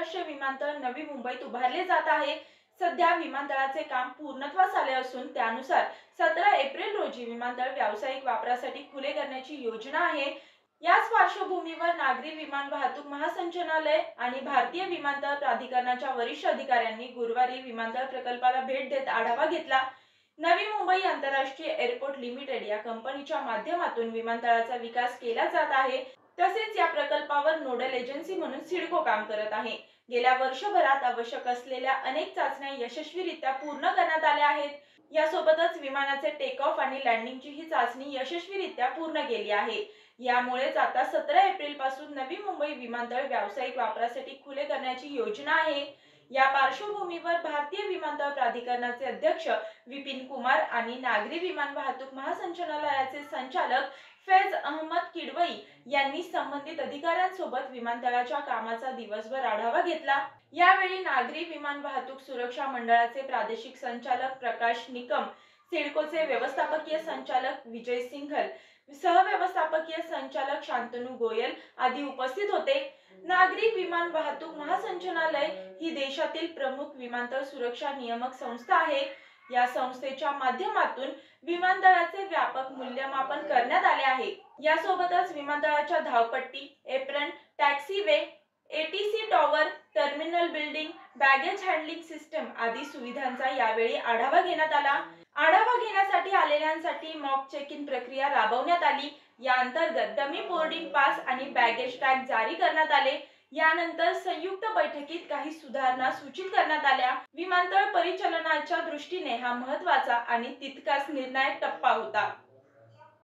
आंतरराष्ट्रीय विमानतळ नवी मुंबईत उभारले जात आहे। सध्या विमानतळाचे काम पूर्णत्वास आले असून त्यानुसार 17 एप्रिल रोजी विमानतळ व्यावसायिक वापरासाठी खुले करण्याची योजना आहे। याच पार्श्वभूमीवर नागरी विमान वाहतूक महासंचालनालय आणि भारतीय विमानतळ प्राधिकरणाच्या वरिष्ठ अधिकाऱ्यांनी गुरुवारी विमानतळ प्रकल्पाला भेट देत आढावा घेतला। नवी मुंबई आंतरराष्ट्रीय एअरपोर्ट लिमिटेड या कंपनीच्या माध्यमातून विमानतळाचा विकास केला जात आहे। तसेच या प्रकल्पावर नोडल एजन्सी म्हणून सिडको काम करत आहे। गेल्या वर्षभरात आवश्यक असलेल्या अनेक चाचण्या यशस्वीरित्या पूर्ण करण्यात आल्या आहेत। यासोबतच विमानाचे टेक ऑफ आणि लँडिंगची ही चाचणी यशस्वीरित्या पूर्ण केली आहे। यामुळेच आता 17 एप्रिल पासून नवी मुंबई विमानतळ व्यावसायिक वापरासाठी खुले करण्याची योजना आहे। या पार्श्वभूमीवर भारतीय विमानतळ प्राधिकरणाचे अध्यक्ष विपिन कुमार आणि नागरी विमान वाहतूक महासंचालनालयाचे संचालक फैज अहमद किडवई यांनी संबंधित अधिकाऱ्यांसोबत विमानतळाच्या कामाचा दिवसभर आढावा घेतला। यावेळी नागरी विमान वाहतूक सुरक्षा मंडळाचे प्रादेशिक संचालक प्रकाश निकम, सिडकोचे व्यवस्थापकीय संचालक विजय सिंघल, सहव्यवस्थापकीय संचालक शांतनु गोयल आदी उपस्थित होते। नागरी विमान वाहतूक महासंचालनालय ही देशातील प्रमुख विमानतळ सुरक्षा नियामक संस्था आहे। या संस्थेच्या माध्यमातून विमानतळाचे व्यापक मूल्यमापन करण्यात आले आहे। यासोबतच विमानतळाच्या धावपट्टी, apron, taxiway, ATC tower, terminal building, baggage handling system आदी सुविधांचा यावेळी आढावा घेण्यात आला। आढावा घेण्यासाठी आलेल्यांसाठी मॉक चेक इन प्रक्रिया राबवण्यात आली। या अंतर्गत डमी बोर्डिंग पास आणि बॅगेज टॅग जारी करण्यात आले। यानंतर संयुक्त बैठकीत काही सुधारणा सूचित करण्यात आल्या। विमानतळ परिचालनाच्या दृष्टीने हा महत्त्वाचा आणि तितकाच निर्णायक टप्पा होता।